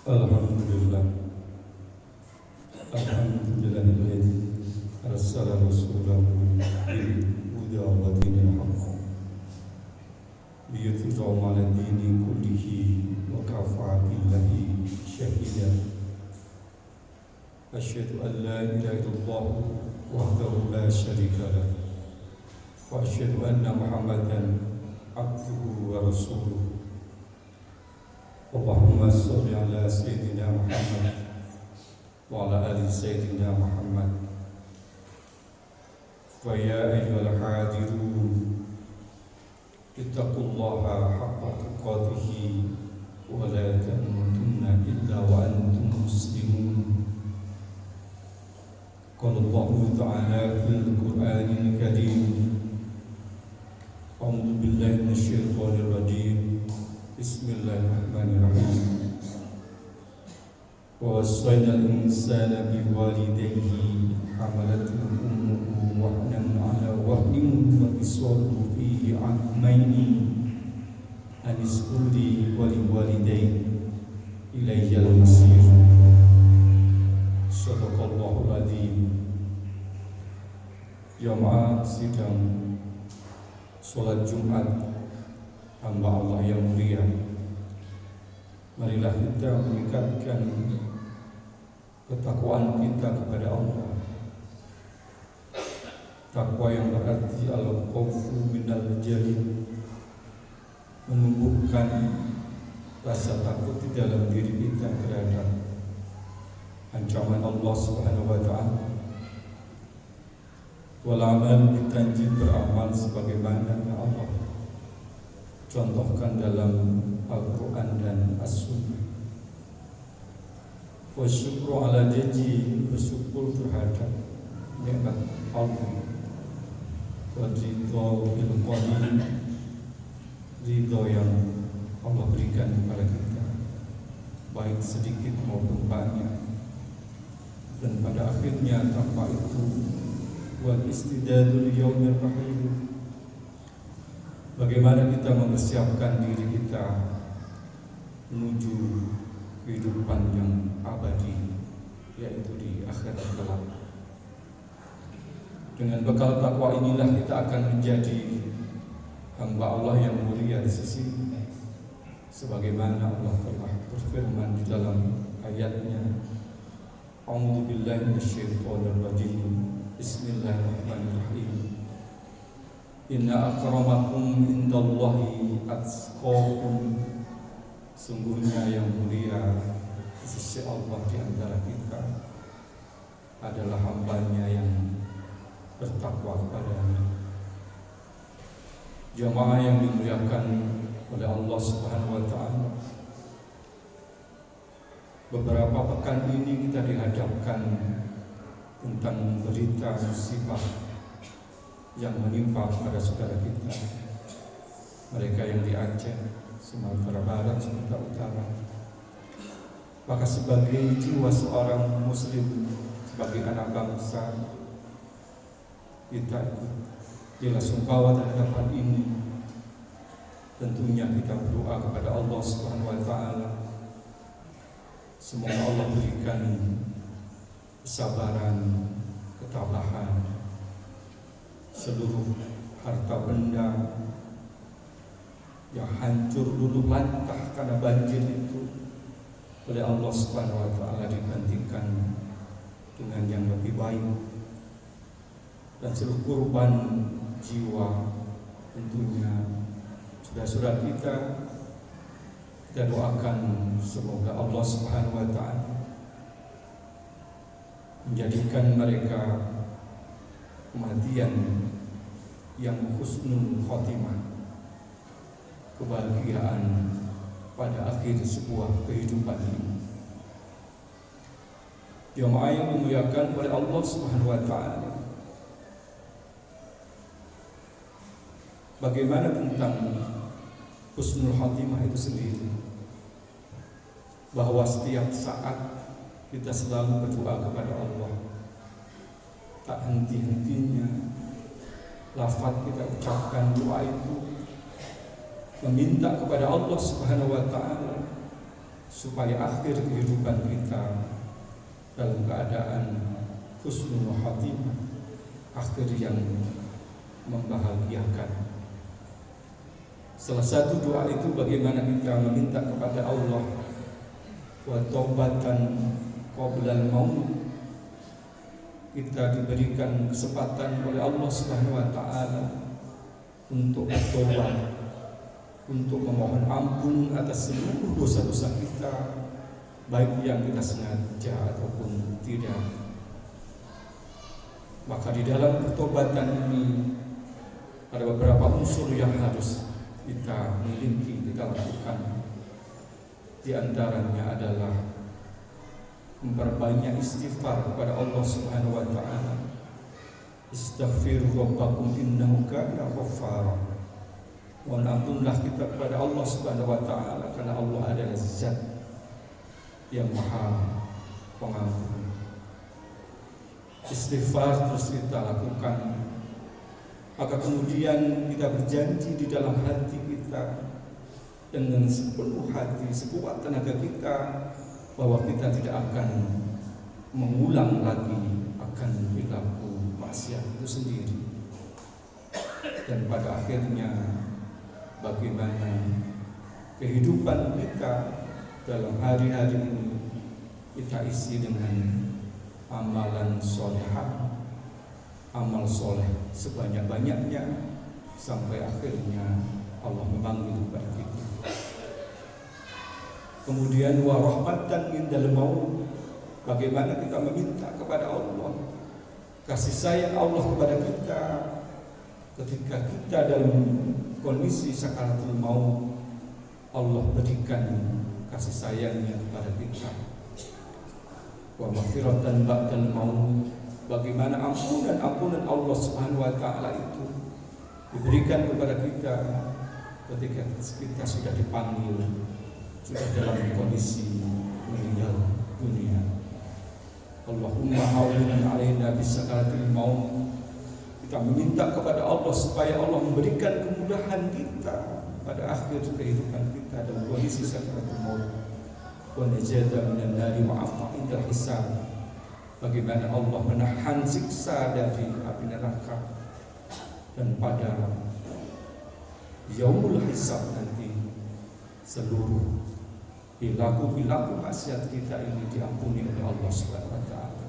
Alhamdulillah. Alhamdulillahilladzi arsala rasulahu bil huda wa dinil haqq liyudhhirahu 'ala dini kullihi wa kafa billahi shahida. Asyhadu an la ilaha illallah wahdahu la syarika lah wa asyhadu anna Muhammadan abduhu wa rasuluh. Allahumma sholli ala sayyidina Muhammad wa ala ali sayyidina Muhammad. Fa ya ayyuhal hadirun ittaqullaha haqqa tuqatih wa la tamutunna illa wa antum muslimun. Qala Allahu ta'ala fil Qur'anil Karim, a'udzu billahi minasyaitonir rajim. Bismillahirrahmanirrahim. Wa wassayna al-insana biwalidayhi hamalathu ummuhu wahnan 'ala wahnin wa fisaluhu fi 'amaini an ishkur li wa liwalidayya ilayya al-masir. Shadaqallahul adzim. Jamaah sidang salat Jumat hamba Allah yang mulia, marilah kita meningkatkan ketakwaan kita kepada Allah. Takwa yang berarti al-khawfu minal jalil, menumbuhkan rasa takut di dalam diri kita terhadap ancaman Allah Subhanahu wa ta'ala. Wal amal ditanjid beramal sebagaimana Allah contohkan dalam Al-Quran dan As-Sunnah. Wa syukru ala janji, bersyukur terhadap nikmat Allah. Wa ridha bil qalil, ridha yang Allah berikan kepada kita, baik sedikit maupun banyak. Dan pada akhirnya tanpa itu wal istidadul yaumir rahim, bagaimana kita mempersiapkan diri kita menuju kehidupan yang abadi, yaitu di akhirat kelak. Dengan bekal takwa inilah kita akan menjadi hamba Allah yang mulia di sisi, sebagaimana Allah telah berfirman di dalam ayatnya, a'udzu billahi minasyaitonir rajim. Bismillahirrahmanirrahim. Inna akramakum indallahi atqakum, sungguhnya yang mulia di sisi Allah di antara kita adalah hambanya yang bertakwa kepada-Nya. Jamaah yang dimuliakan oleh Allah Subhanahu wa ta'ala, beberapa pekan ini kita dihadapkan tentang berita musibah yang menimpa pada saudara kita, mereka yang di Aceh, Sumatera Barat, Sumatera Utara. Maka sebagai jiwa seorang muslim, sebagai anak bangsa, kita ikut bela sungkawa terhadap hal ini. Tentunya kita berdoa kepada Allah Subhanahu wa ta'ala, semoga Allah berikan kesabaran, ketabahan. Seluruh harta benda yang hancur luluh lantah karena banjir itu oleh Allah Subhanahu wa ta'ala digantikan dengan yang lebih baik. Dan seluruh korban jiwa, tentunya saudara-saudara kita doakan semoga Allah Subhanahu wa ta'ala menjadikan mereka kematian yang husnul khotimah, kebahagiaan pada akhir sebuah kehidupan ini. Jamaah yang dimuliakan oleh Allah Subhanahu wa ta'ala, bagaimana tentang husnul khotimah itu sendiri? Bahwa setiap saat kita selalu berdoa kepada Allah, tak henti-hentinya lafaz kita ucapkan doa itu, meminta kepada Allah Subhanahu wa ta'ala supaya akhir kehidupan kita dalam keadaan husnul khatimah, akhir yang membahagiakan. Salah satu doa itu bagaimana kita meminta kepada Allah wa taubatan qoblal maut. Kita diberikan kesempatan oleh Allah Subhanahu wa taala untuk bertobat, untuk memohon ampun atas seluruh dosa-dosa kita, baik yang kita sengaja ataupun tidak. Maka di dalam pertobatan ini ada beberapa unsur yang harus kita miliki, kita lakukan. Di antaranya adalah memperbanyak istighfar kepada Allah Subhanahu wa taala. Istaghfiru rabbakum innahu kana ghaffara. Mohon ampunlah kita kepada Allah Subhanahu wa taala, karena Allah adalah Zat yang Maha Pengampun. Istighfar terus kita lakukan, maka kemudian kita berjanji di dalam hati kita dengan sepenuh hati, sekuat tenaga kita, bahwa kita tidak akan mengulang lagi akan perilaku maksiat itu sendiri. Dan pada akhirnya bagaimana kehidupan kita dalam hari-hari ini kita isi dengan amalan solehah, amal soleh sebanyak-banyaknya, sampai akhirnya Allah memanggil kepada kita. Kemudian wa rahmatan indal maut, bagaimana kita meminta kepada Allah kasih sayang Allah kepada kita ketika kita dalam kondisi sakaratul maut. Allah berikan kasih sayangnya kepada kita. Wa maghfiratan ba'dal maut, bagaimana ampunan Allah Subhanahu wa taala itu diberikan kepada kita ketika kita sudah dipanggil, sudah dalam kondisi meninggal dunia. Allahumma hawwin alaina bis sakaratil maut. Kita meminta kepada Allah supaya Allah memberikan kemudahan kita pada akhir kehidupan kita dalam kondisi sakaratul maut. Wa najata minan nari wa afa indal hisab, bagaimana Allah menahan siksa dari api neraka, dan pada yaumul hisab nanti seluruh perilaku maksiat kita ini diampuni oleh Allah Subhanahu wa taala.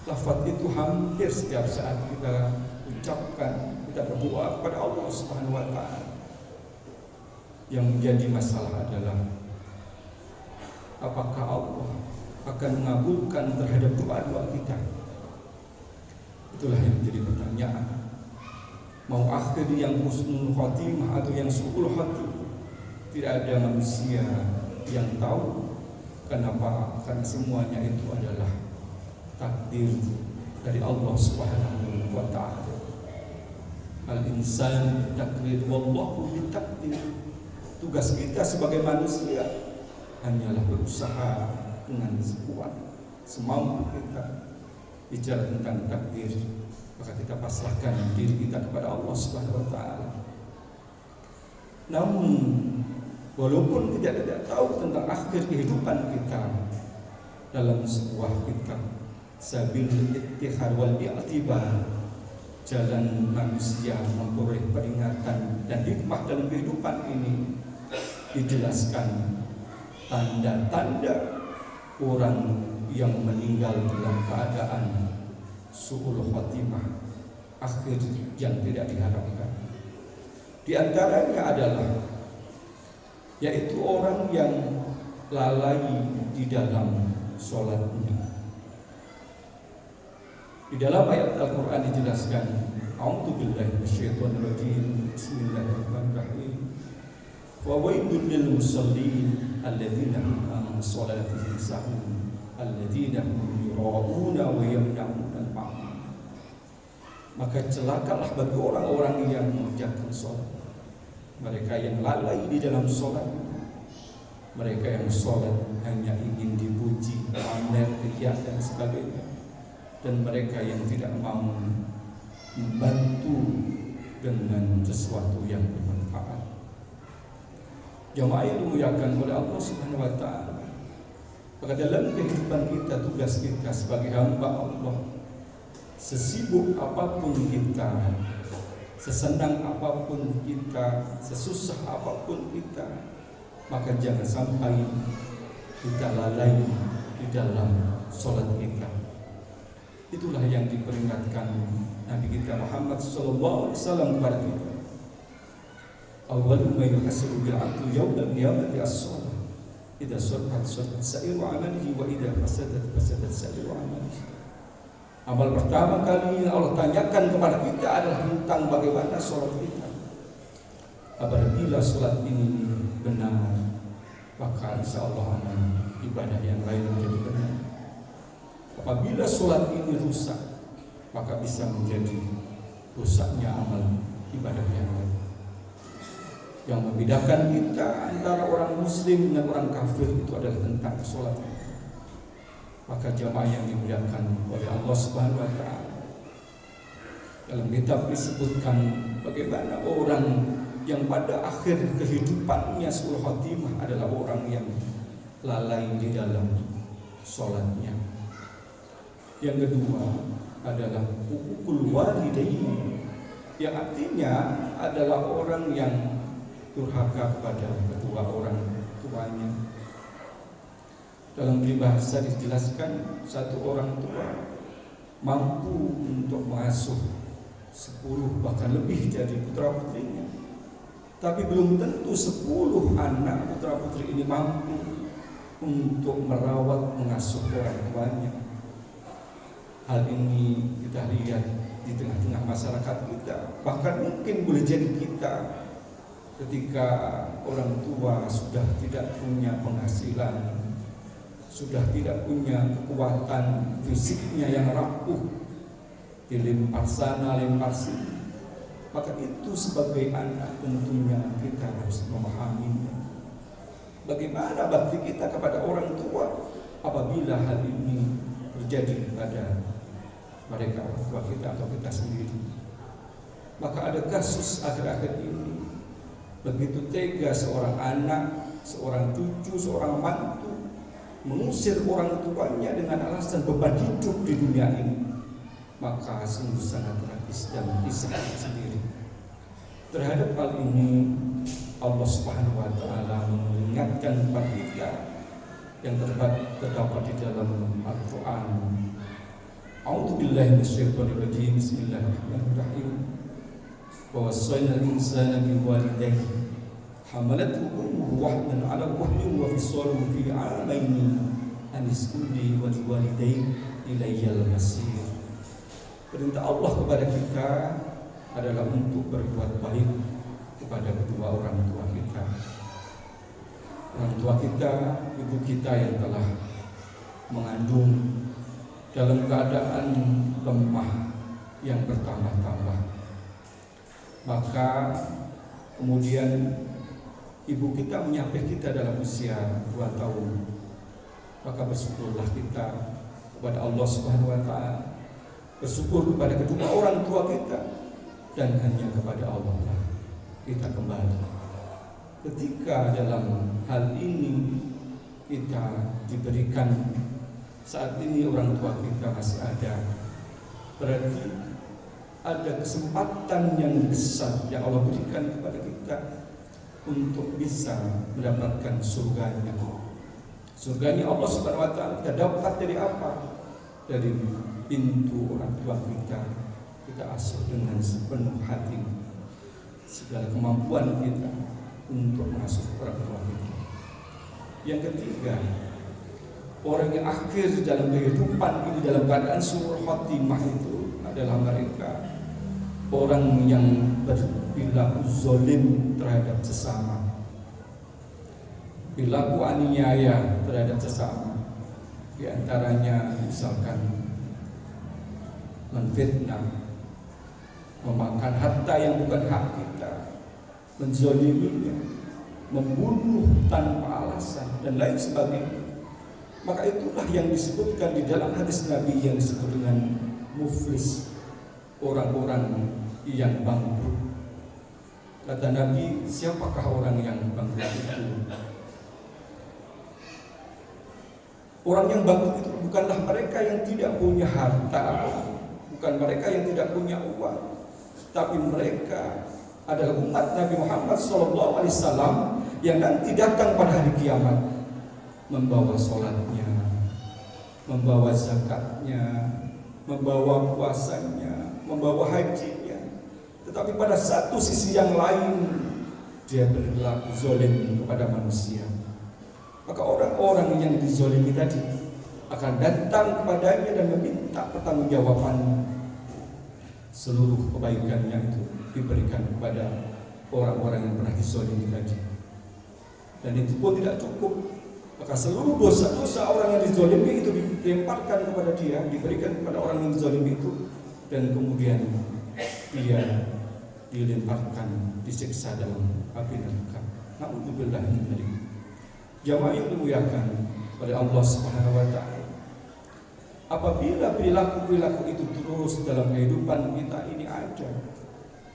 Lafaz itu hampir setiap saat kita ucapkan, kita berdoa kepada Allah Subhanahu wa taala. Yang menjadi masalah adalah apakah Allah akan mengabulkan terhadap doa-doa kita? Itulah yang menjadi pertanyaan. Mau akhir yang husnul khatimah atau yang su'ul khatimah, tidak ada manusia yang tahu. Kenapa? Karena semuanya itu adalah takdir dari Allah Subhanahu wa taala. Al-insan takdir wallahu bitakdir. Tugas kita sebagai manusia hanyalah berusaha dengan sekuat semampu kita bicara tentang takdir, maka kita pasrahkan diri kita kepada Allah Subhanahu wa taala. Namun walaupun kita tidak tahu tentang akhir kehidupan kita, dalam sebuah kitab Sabil Ittihad wal I'tibar, jalan manusia memperoleh peringatan dan hikmah dalam kehidupan ini, dijelaskan tanda-tanda orang yang meninggal dalam keadaan su'ul khatimah, akhir yang tidak diharapkan. Di antaranya adalah yaitu orang yang lalai di dalam sholatnya. Di dalam ayat Al-Quran dijelaskan, A'udzubillahi minasyaitonir rajim, Bismillahirrahmanirrahim. Wa wailul lil musallin alladzina hum an sholatihim sahun alladzina hum yura'una wa yamna'una al-ma'un. Maka celakalah bagi orang-orang yang mengerjakan sholat, mereka yang lalai di dalam sholat, mereka yang sholat hanya ingin dipuji, pamer, riya dan sebagainya, dan mereka yang tidak mau membantu dengan sesuatu yang bermanfaat. Jamaah yang dimuliakan oleh Allah Subhanahu wa taala. Maka dalam kehidupan kita, tugas kita sebagai hamba Allah, sesibuk apapun kita, sesenang apapun kita, sesusah apapun kita, maka jangan sampai kita lalai di dalam sholat kita. Itulah yang diperingatkan Nabi kita Muhammad SAW kepada kita. Awwalu ma yuhasibu bil 'abdu yawmal qiyamati as-shalah. Idza salahat sa'iru 'amalihi wa idza fasadat sa'iru 'amalihi. Amal pertama kali yang Allah tanyakan kepada kita adalah tentang bagaimana sholat kita. Apabila sholat ini benar, maka insya Allah aman, ibadah yang lain menjadi benar. Apabila sholat ini rusak, maka bisa menjadi rusaknya amal ibadah yang lain. Yang membedakan kita antara orang muslim dengan orang kafir itu adalah tentang sholat. Maka jamaah yang dimuliakan oleh Allah Subhanahu wa taala, dalam kitab disebutkan bagaimana orang yang pada akhir kehidupannya suul khotimah adalah orang yang lalai di dalam sholatnya. Yang kedua adalah hukukul walidain, yang artinya adalah orang yang durhaka kepada kedua orang tuanya. Dalam peribahasa dijelaskan, satu orang tua mampu untuk mengasuh 10 bahkan lebih dari putra putrinya, tapi belum tentu 10 anak putra putri ini mampu untuk merawat mengasuh orang tuanya. Hal ini kita lihat di tengah-tengah masyarakat kita, bahkan mungkin boleh jadi kita. Ketika orang tua sudah tidak punya penghasilan, sudah tidak punya kekuatan fisiknya yang rapuh, dilempar sana lempar sini, maka itu sebagai anak tentunya kita harus memahaminya. Bagaimana bakti kita kepada orang tua apabila hal ini terjadi pada mereka, orang tua kita atau kita sendiri. Maka ada kasus akhir-akhir ini, begitu tega seorang anak, seorang cucu, seorang mantu mengusir orang tuanya dengan alasan beban hidup di dunia ini. Maka sungguh sangat tragis dan kisah sendiri. Terhadap hal ini Allah Subhanahu wa taala mengingatkan kepada kita yang terdapat di dalam Al-Qur'an. A'udzubillahi minasyaitonir rajim. Bismillahirrahmanirrahim. Wa wassayna al-insana biwalidayhi hamalathu ummuhu wahnan 'ala wahnin wa fisaluhu fi 'amaini an ishkur li wa liwalidayhi ilayyal masir. Perintah Allah kepada kita adalah untuk berbuat baik kepada kedua orang tua kita. Orang tua kita, ibu kita yang telah mengandung dalam keadaan lemah yang bertambah-tambah. Maka kemudian ibu kita menyapih kita dalam usia 2 tahun. Maka bersyukurlah kita kepada Allah Subhanahu wa taala, bersyukur kepada kedua orang tua kita, dan hanya kepada Allah lah kita kembali. Ketika dalam hal ini kita diberikan, saat ini orang tua kita masih ada, berarti ada kesempatan yang besar yang Allah berikan kepada kita untuk bisa mendapatkan surganya. Surganya Allah Subhanahu wa taala kita dapat dari apa? Dari pintu orang tua kita. Kita asuh dengan sepenuh hati, segala kemampuan kita untuk mengasuh orang tua kita. Yang ketiga, orang yang akhir dalam kehidupan ini dalam keadaan suul khotimah itu adalah mereka orang yang berperilaku zalim terhadap sesama, perilaku aniaya terhadap sesama. Di antaranya misalkan menfitnah, memakan harta yang bukan hak kita, menzaliminya, membunuh tanpa alasan, dan lain sebagainya. Maka itulah yang disebutkan di dalam hadis Nabi yang disebut dengan muflis, orang-orang yang bangkrut. Kata Nabi, siapakah orang yang bangkrut itu? Orang yang bangkrut itu bukanlah mereka yang tidak punya harta, bukan mereka yang tidak punya uang, tapi mereka adalah umat Nabi Muhammad SAW yang nanti datang pada hari kiamat membawa sholatnya, membawa zakatnya, membawa puasanya, membawa hajinya, tetapi pada satu sisi yang lain dia berlaku zalim kepada manusia. Maka orang-orang yang dizalimi tadi akan datang kepadanya dan meminta pertanggungjawaban. Seluruh kebaikannya itu diberikan kepada orang-orang yang pernah dizalimi tadi, dan itu pun tidak cukup. Maka seluruh dosa-dosa orang yang dizalimi itu dilemparkan kepada dia, diberikan kepada orang yang dizalimi itu, dan kemudian dia dilemparkan, disiksa dalam api neraka. Na'udzubillah min dzalik. Jamaah yang dimuliakan oleh Allah Subhanahu wa taala, apabila perilaku-perilaku itu terus dalam kehidupan kita ini ada,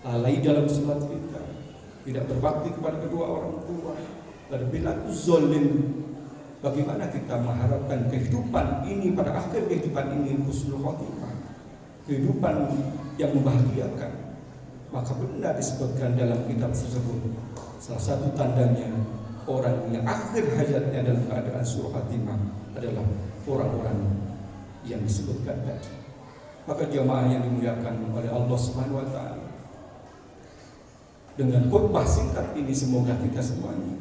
lalai dalam sholat kita, tidak berbakti kepada kedua orang tua, berperilaku zalim, bagaimana kita mengharapkan kehidupan ini pada akhir kehidupan ini husnul khotimah, kehidupan yang membahagiakan? Maka benar disebutkan dalam kitab tersebut, salah satu tandanya orang yang akhir hayatnya dalam keadaan suruh khotimah adalah orang-orang yang disebutkan tadi. Maka jamaah yang dimuliakan oleh Allah Subhanahu wa taala, dengan khutbah singkat ini semoga kita semuanya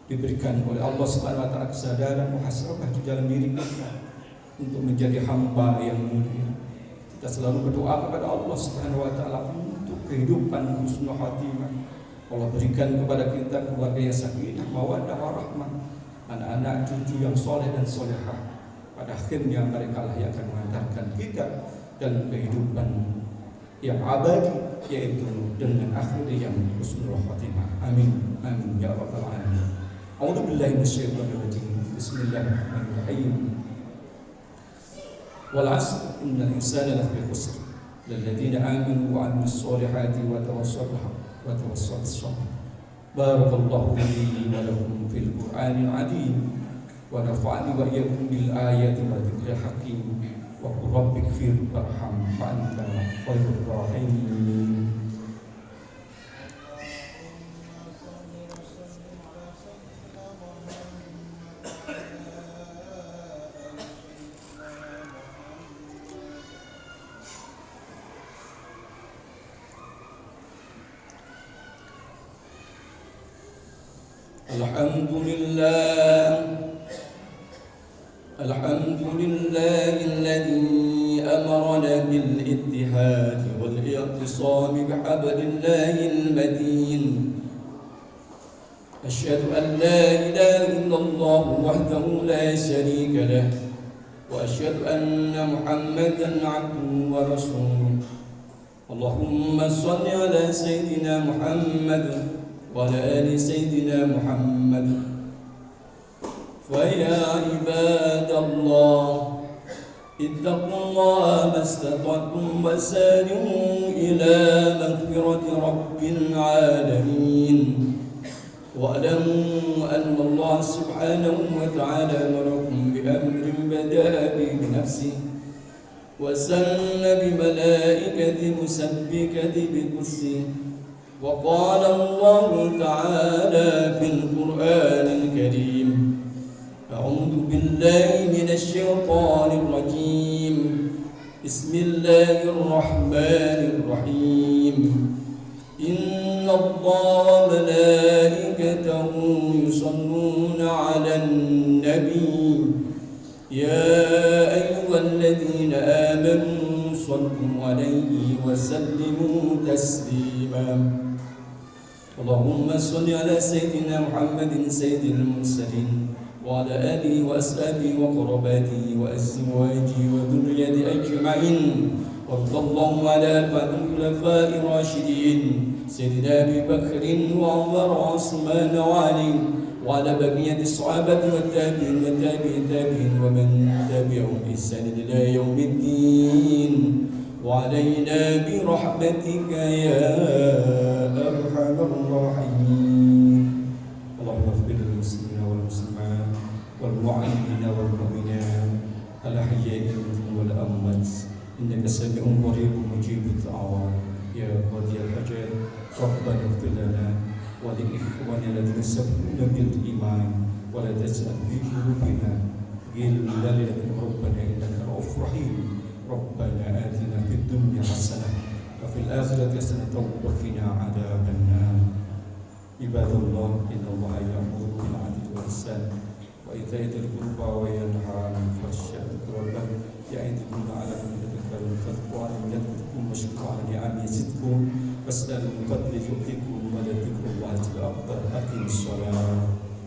diberikan oleh Allah Subhanahu wa taala kesadaran muhasabah di dalam diri kita untuk menjadi hamba yang mulia. Kita selalu berdoa kepada Allah Subhanahu wa taala untuk kehidupan husnul khatimah. Allah berikan kepada kita keluarga yang sakinah, mawaddah warahmah, anak-anak cucu yang soleh dan solehah. Pada akhirnya mereka lah yang akan mengantarkan kita dalam kehidupan yang abadi, yaitu dengan akhir yang husnul khatimah. Amin, amin ya rabbal alamin. A'udzu billahi minasyaitonir rajim. Bismillahirrahmanirrahim. Wal 'asr innal insana lafi khusr. Lilladzina amanu wa 'amilus solihati wa tawassaw bis-sabr. Barakallahu li wa lakum fil Qur'anil 'azim wa nafa'ani wa iyyakum bil ayati wa dzikril hakim. Wa qur rabbighfir warham wa anta khairur rahimin. الحمد لله الذي أمرنا بالاتحاد والاعتصام بحبل الله المتين. أشهد أن لا إله إلا الله وحده لا شريك له، وأشهد أن محمدا عبده ورسوله. اللهم صل على سيدنا محمد وعلى آل سيدنا محمد. فيا عباد الله اتقوا الله ما استطعتم وسارعوا إلى مغفرة رب العالمين، واعلموا أن الله سبحانه وتعالى أمركم بأمر بدأ به بنفسه وسن بملائكة مسبكة بقدسه. وقال الله تعالى في القرآن الكريم: أعوذ بالله من الشيطان الرجيم، بسم الله الرحمن الرحيم. إن الله وملائكته يصلون على النبي يا أيها الذين آمنوا صلوا عليه وسلموا تسليما. اللهم صل على سيدنا محمد سيد المرسلين وعلى آله وأصحابه وقرباته وأزواجه وذريته أجمعين. وارض اللهم على أربعة الخلفاء الراشدين سيدنا أبي بكر وعمر وعثمان وعلي، وعلى بقية الصحابة والتابعين والتابعين ومن تبعهم بإحسان إلى يوم الدين. وعلينا برحمتك يا أرحم الراحمين. اللهم اغفر للمسلمين والمسلمات والمؤمنين والمؤمنات الأحياء منهم والأموات إنك سميع قريب مجيب الدعوات يا قاضي الحاجات. ربنا اغفر لنا ولإخواننا الذين سبقونا بالإيمان ولا تجعل في قلوبنا غلا للذين ربنا إنك رؤوف رحيم. ربنا آتنا في الدنيا حسنة وفي الآخرة حسنة وقنا عذاب النار. عباد الله إن الله يأمر بالعدل والإحسان وإيتاء ذي القربى وينهى عن الفحشاء والمنكر يعظكم لعلكم تذكرون. فاذكروا على يذكركم واشكروا على نعمه يزدكم واسألوا من فضله يؤتكم ولذكر الله أكبر. أقيموا الصلاة.